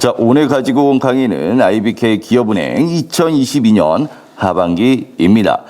자, 오늘 가지고 온 강의는 IBK 기업은행 2022년 하반기입니다.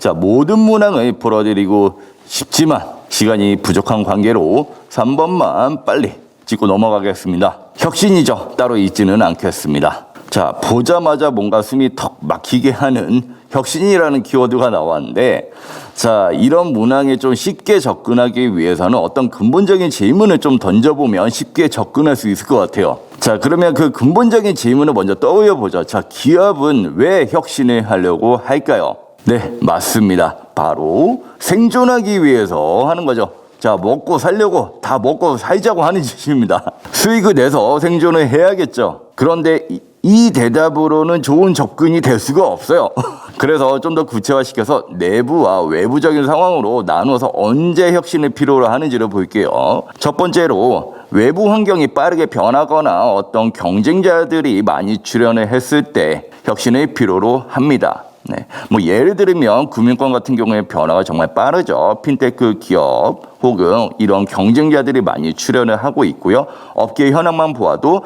자, 모든 문항을 풀어드리고 싶지만 시간이 부족한 관계로 3번만 빨리 짚고 넘어가겠습니다. 혁신이죠. 따로 있지는 않겠습니다. 자, 보자마자 뭔가 숨이 턱 막히게 하는 혁신이라는 키워드가 나왔는데, 자, 이런 문항에 좀 쉽게 접근하기 위해서는 어떤 근본적인 질문을 좀 던져보면 쉽게 접근할 수 있을 것 같아요. 자, 그러면 그 근본적인 질문을 먼저 떠올려 보죠. 자, 기업은 왜 혁신을 하려고 할까요? 네, 맞습니다. 바로 생존하기 위해서 하는 거죠. 자, 먹고 살려고, 다 먹고 살자고 하는 짓입니다. 수익을 내서 생존을 해야겠죠. 그런데 이 대답으로는 좋은 접근이 될 수가 없어요. 그래서 좀 더 구체화시켜서 내부와 외부적인 상황으로 나누어서 언제 혁신을 필요로 하는지를 볼게요. 첫 번째로 외부 환경이 빠르게 변하거나 어떤 경쟁자들이 많이 출현을 했을 때 혁신을 필요로 합니다. 네. 뭐 예를 들면 금융권 같은 경우에 변화가 정말 빠르죠. 핀테크 기업 혹은 이런 경쟁자들이 많이 출현을 하고 있고요. 업계 현황만 보아도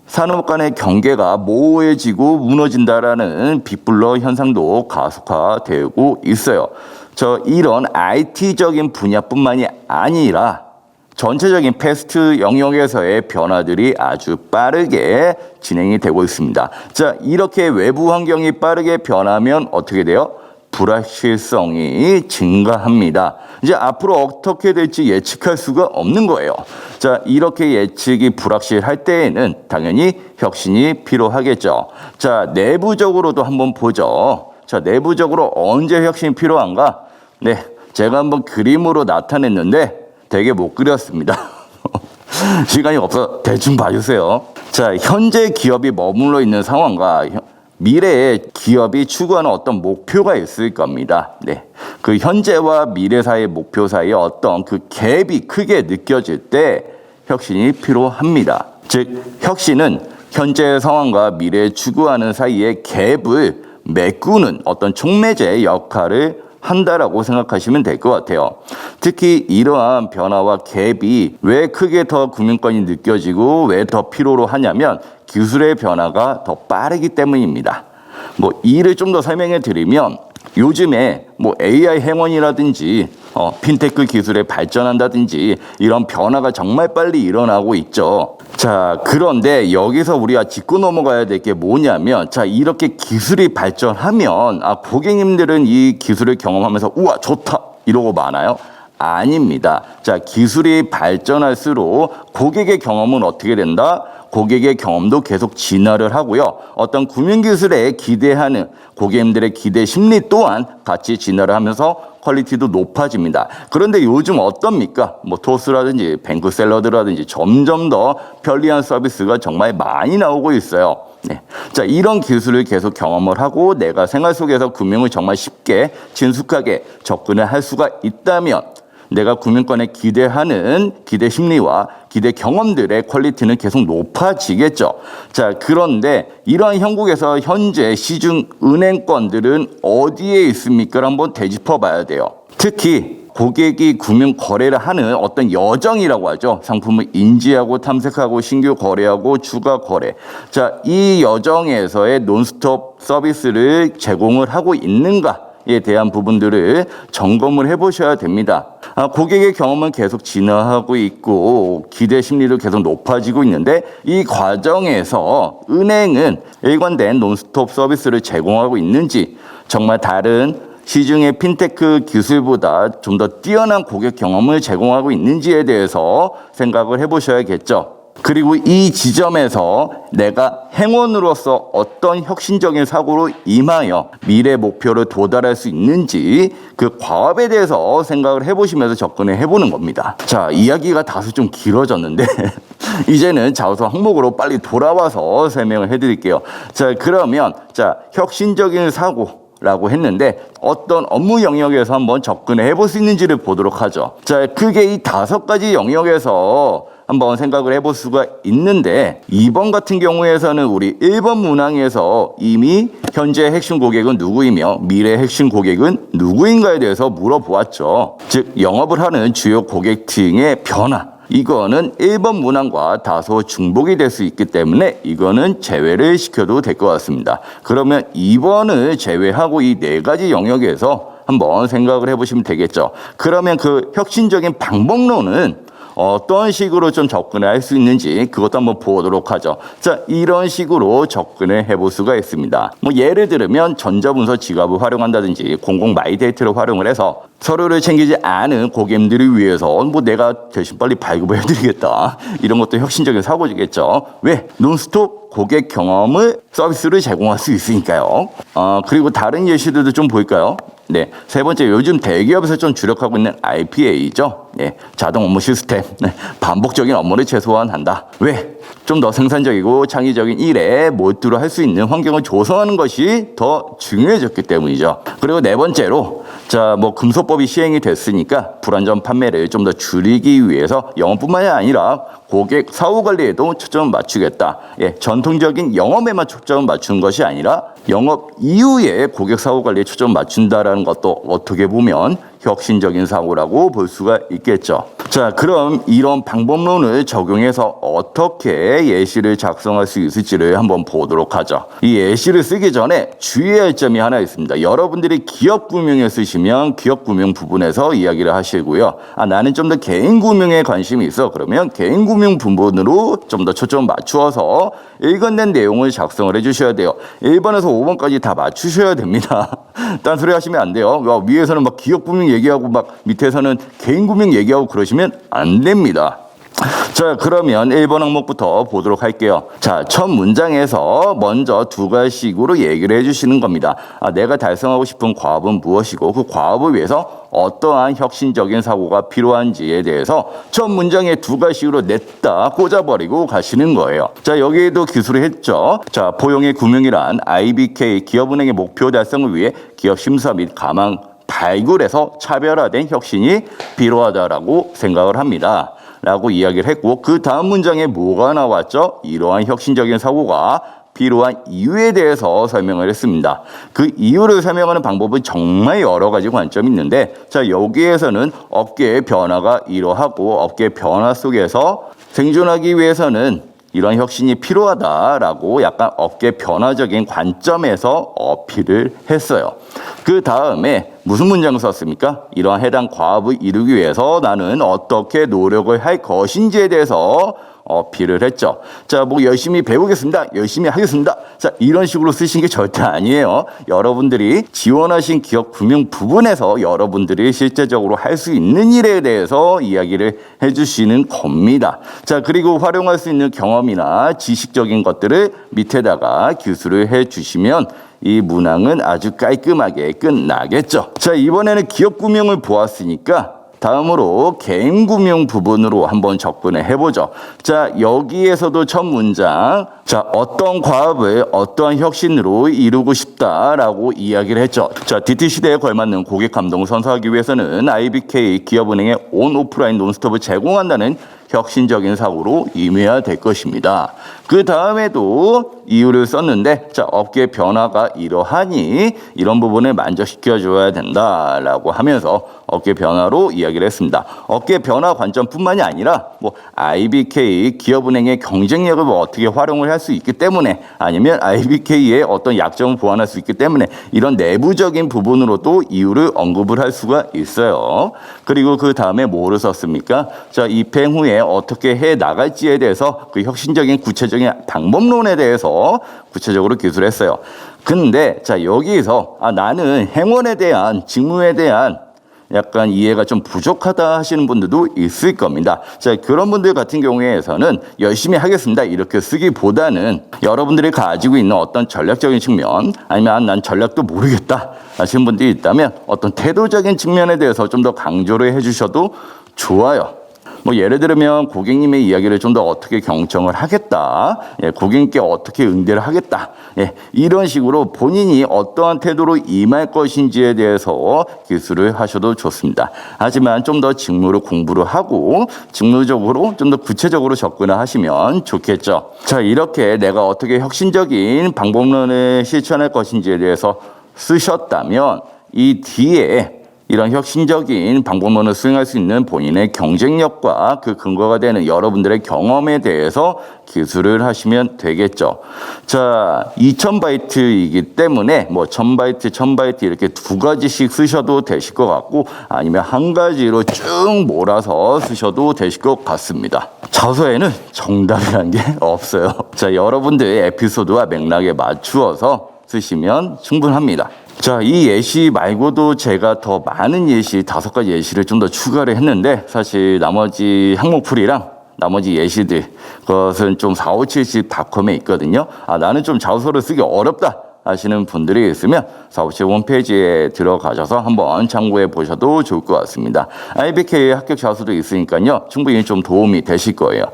산업 간의 경계가 모호해지고 무너진다라는 빅블러 현상도 가속화되고 있어요. 이런 IT적인 분야뿐만이 아니라 전체적인 패스트 영역에서의 변화들이 아주 빠르게 진행이 되고 있습니다. 자, 이렇게 외부 환경이 빠르게 변하면 어떻게 돼요? 불확실성이 증가합니다. 이제 앞으로 어떻게 될지 예측할 수가 없는 거예요. 자, 이렇게 예측이 불확실할 때에는 당연히 혁신이 필요하겠죠. 자, 내부적으로도 한번 보죠. 자, 내부적으로 언제 혁신이 필요한가? 네, 제가 한번 그림으로 나타냈는데 되게 못 그렸습니다. 시간이 없어 대충 봐주세요. 자, 현재 기업이 머물러 있는 상황과 미래의 기업이 추구하는 어떤 목표가 있을 겁니다. 네, 그 현재와 미래 사이의 목표 사이에 어떤 그 갭이 크게 느껴질 때 혁신이 필요합니다. 즉, 혁신은 현재 상황과 미래에 추구하는 사이의 갭을 메꾸는 어떤 촉매제의 역할을 한다라고 생각하시면 될 것 같아요. 특히 이러한 변화와 갭이 왜 크게 더 금융권이 느껴지고 왜 더 필요로 하냐면 기술의 변화가 더 빠르기 때문입니다. 뭐 이를 좀 더 설명해 드리면 요즘에 뭐 AI 행원이라든지 핀테크 기술에 발전한다든지 이런 변화가 정말 빨리 일어나고 있죠. 자, 그런데 여기서 우리가 짚고 넘어가야 될 게 뭐냐면, 자, 이렇게 기술이 발전하면 고객님들은 이 기술을 경험하면서 우와 좋다 이러고 마나요? 아닙니다. 자, 기술이 발전할수록 고객의 경험은 어떻게 된다? 고객의 경험도 계속 진화를 하고요. 어떤 금융기술에 기대하는 고객님들의 기대 심리 또한 같이 진화를 하면서 퀄리티도 높아집니다. 그런데 요즘 어떻습니까? 뭐 토스라든지 뱅크샐러드라든지 점점 더 편리한 서비스가 정말 많이 나오고 있어요. 네. 자, 이런 기술을 계속 경험을 하고 내가 생활 속에서 금융을 정말 쉽게 친숙하게 접근을 할 수가 있다면 내가 금융권에 기대하는 기대 심리와 기대 경험들의 퀄리티는 계속 높아지겠죠. 자, 그런데 이러한 형국에서 현재 시중 은행권들은 어디에 있습니까? 한번 되짚어 봐야 돼요. 특히 고객이 금융 거래를 하는 어떤 여정이라고 하죠. 상품을 인지하고 탐색하고 신규 거래하고 추가 거래. 자, 이 여정에서의 논스톱 서비스를 제공을 하고 있는가에 대한 부분들을 점검을 해보셔야 됩니다. 고객의 경험은 계속 진화하고 있고 기대 심리도 계속 높아지고 있는데 이 과정에서 은행은 일관된 논스톱 서비스를 제공하고 있는지, 정말 다른 시중의 핀테크 기술보다 좀 더 뛰어난 고객 경험을 제공하고 있는지에 대해서 생각을 해보셔야겠죠. 그리고 이 지점에서 내가 행원으로서 어떤 혁신적인 사고로 임하여 미래 목표를 도달할 수 있는지 그 과업에 대해서 생각을 해보시면서 접근을 해보는 겁니다. 자, 이야기가 다소 좀 길어졌는데 이제는 자우서 항목으로 빨리 돌아와서 설명을 해드릴게요. 자, 그러면 혁신적인 사고 라고 했는데 어떤 업무 영역에서 한번 접근해 볼 수 있는지를 보도록 하죠. 자, 크게 이 5가지 영역에서 한번 생각을 해볼 수가 있는데 2번 같은 경우에서는 우리 1번 문항에서 이미 현재 핵심 고객은 누구이며 미래 핵심 고객은 누구인가에 대해서 물어보았죠. 즉 영업을 하는 주요 고객층의 변화, 이거는 1번 문항과 다소 중복이 될 수 있기 때문에 이거는 제외를 시켜도 될 것 같습니다. 그러면 2번을 제외하고 이 4가지 영역에서 한번 생각을 해보시면 되겠죠. 그러면 그 혁신적인 방법론은 어떤 식으로 좀 접근을 할 수 있는지 그것도 한번 보도록 하죠. 자, 이런 식으로 접근을 해볼 수가 있습니다. 뭐 예를 들면 전자문서 지갑을 활용한다든지 공공 마이데이터를 활용을 해서 서류를 챙기지 않은 고객님들을 위해서 뭐 내가 대신 빨리 발급을 해드리겠다. 이런 것도 혁신적인 사고겠죠. 왜? 논스톱 고객 경험을 서비스를 제공할 수 있으니까요. 그리고 다른 예시들도 좀 볼까요? 네, 세 번째, 요즘 대기업에서 좀 주력하고 있는 RPA죠. 네, 자동 업무 시스템. 네, 반복적인 업무를 최소화한다. 왜? 좀 더 생산적이고 창의적인 일에 몰두를 할 수 있는 환경을 조성하는 것이 더 중요해졌기 때문이죠. 그리고 네 번째로, 자, 뭐 금소법이 시행이 됐으니까 불안전 판매를 좀 더 줄이기 위해서 영업뿐만이 아니라 고객 사후 관리에도 초점을 맞추겠다. 예, 전통적인 영업에만 초점을 맞추는 것이 아니라 영업 이후에 고객 사후 관리에 초점을 맞춘다라는 것도 어떻게 보면 혁신적인 사고라고 볼 수가 있겠죠. 자, 그럼 이런 방법론을 적용해서 어떻게 예시를 작성할 수 있을지를 한번 보도록 하죠. 이 예시를 쓰기 전에 주의할 점이 하나 있습니다. 여러분들이 기업 구명에 쓰시면 기업 구명 부분에서 이야기를 하시고요. 나는 좀 더 개인 구명에 관심이 있어. 그러면 개인 구명 부분으로 좀 더 초점을 맞추어서 일관된 내용을 작성을 해주셔야 돼요. 1번에서 5번까지 다 맞추셔야 됩니다. 딴소리 하시면 안 돼요. 위에서는 막 기업 구명 얘기하고 막 밑에서는 개인 구명 얘기하고 그러시면 안 됩니다. 자, 그러면 1번 항목부터 보도록 할게요. 자, 첫 문장에서 먼저 2가지식으로 얘기를 해주시는 겁니다. 내가 달성하고 싶은 과업은 무엇이고 그 과업을 위해서 어떠한 혁신적인 사고가 필요한지에 대해서 첫 문장에 2가지식으로 냈다 꽂아버리고 가시는 거예요. 자, 여기에도 기술을 했죠. 자, 포용의 구명이란 IBK 기업은행의 목표 달성을 위해 기업 심사 및 가망 발굴에서 차별화된 혁신이 필요하다라고 생각을 합니다. 라고 이야기를 했고, 그 다음 문장에 뭐가 나왔죠? 이러한 혁신적인 사고가 필요한 이유에 대해서 설명을 했습니다. 그 이유를 설명하는 방법은 정말 여러 가지 관점이 있는데, 자, 여기에서는 업계의 변화가 이러하고 업계 변화 속에서 생존하기 위해서는 이런 혁신이 필요하다라고 약간 업계 변화적인 관점에서 어필을 했어요. 그 다음에 무슨 문장을 썼습니까? 이러한 해당 과업을 이루기 위해서 나는 어떻게 노력을 할 것인지에 대해서 어필을 했죠. 자, 뭐 열심히 배우겠습니다. 열심히 하겠습니다. 자, 이런 식으로 쓰신 게 절대 아니에요. 여러분들이 지원하신 기업 구명 부분에서 여러분들이 실제적으로 할 수 있는 일에 대해서 이야기를 해주시는 겁니다. 자, 그리고 활용할 수 있는 경험이나 지식적인 것들을 밑에다가 기술을 해주시면 이 문항은 아주 깔끔하게 끝나겠죠. 자, 이번에는 기업 구명을 보았으니까 다음으로 개인 구명 부분으로 한번 접근을 해보죠. 자, 여기에서도 첫 문장, 자, 어떤 과업을 어떠한 혁신으로 이루고 싶다라고 이야기를 했죠. 자, DT 시대에 걸맞는 고객 감동을 선사하기 위해서는 IBK 기업은행의 온 오프라인 논스톱을 제공한다는 혁신적인 사고로 임해야 될 것입니다. 그 다음에도 이유를 썼는데, 자, 업계 변화가 이러하니 이런 부분을 만족시켜줘야 된다라고 하면서 업계 변화로 이야기를 했습니다. 업계 변화 관점뿐만이 아니라 뭐 IBK 기업은행의 경쟁력을 뭐 어떻게 활용을 할 수 있기 때문에, 아니면 IBK의 어떤 약점을 보완할 수 있기 때문에 이런 내부적인 부분으로도 이유를 언급을 할 수가 있어요. 그리고 그 다음에 뭐를 썼습니까? 자, 입행 후에 어떻게 해 나갈지에 대해서 그 혁신적인 구체적인 방법론에 대해서 구체적으로 기술했어요. 근데 자, 여기서 나는 행원에 대한 직무에 대한 약간 이해가 좀 부족하다 하시는 분들도 있을 겁니다. 자, 그런 분들 같은 경우에서는 열심히 하겠습니다 이렇게 쓰기보다는 여러분들이 가지고 있는 어떤 전략적인 측면, 아니면 난 전략도 모르겠다 하시는 분들이 있다면 어떤 태도적인 측면에 대해서 좀 더 강조를 해주셔도 좋아요. 뭐 예를 들면 고객님의 이야기를 좀 더 어떻게 경청을 하겠다, 고객님께 어떻게 응대를 하겠다, 이런 식으로 본인이 어떠한 태도로 임할 것인지에 대해서 기술을 하셔도 좋습니다. 하지만 좀 더 직무를 공부를 하고 직무적으로 좀 더 구체적으로 접근을 하시면 좋겠죠. 자, 이렇게 내가 어떻게 혁신적인 방법론을 실천할 것인지에 대해서 쓰셨다면 이 뒤에 이런 혁신적인 방법론을 수행할 수 있는 본인의 경쟁력과 그 근거가 되는 여러분들의 경험에 대해서 기술을 하시면 되겠죠. 자, 2000바이트이기 때문에 뭐 1000바이트, 1000바이트 이렇게 두 가지씩 쓰셔도 되실 것 같고 아니면 한 가지로 쭉 몰아서 쓰셔도 되실 것 같습니다. 자소에는 정답이라는 게 없어요. 자, 여러분들의 에피소드와 맥락에 맞추어서 쓰시면 충분합니다. 자, 이 예시 말고도 제가 더 많은 예시, 5가지 예시를 좀 더 추가를 했는데 사실 나머지 항목풀이랑 나머지 예시들 그것은 좀 4577닷컴에 있거든요. 나는 좀 자소서를 쓰기 어렵다 하시는 분들이 있으면 457 홈페이지에 들어가셔서 한번 참고해 보셔도 좋을 것 같습니다. IBK 합격 자소도 있으니까요. 충분히 좀 도움이 되실 거예요.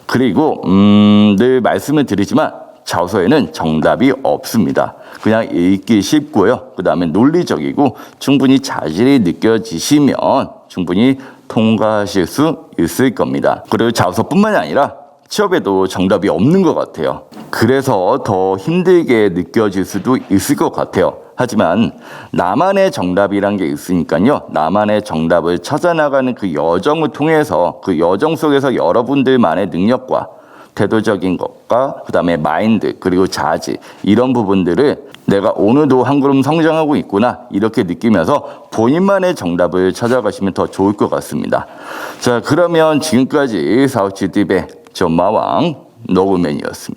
그리고 늘 말씀을 드리지만 자소에는 정답이 없습니다. 그냥 읽기 쉽고요. 그 다음에 논리적이고 충분히 자질이 느껴지시면 충분히 통과하실 수 있을 겁니다. 그리고 자소뿐만이 아니라 취업에도 정답이 없는 것 같아요. 그래서 더 힘들게 느껴질 수도 있을 것 같아요. 하지만 나만의 정답이란 게 있으니까요. 나만의 정답을 찾아나가는 그 여정을 통해서 그 여정 속에서 여러분들만의 능력과 태도적인 것과 그 다음에 마인드 그리고 자질 이런 부분들을 내가 오늘도 한 걸음 성장하고 있구나 이렇게 느끼면서 본인만의 정답을 찾아가시면 더 좋을 것 같습니다. 자, 그러면 지금까지 457팁의 전마왕 노브맨이었습니다.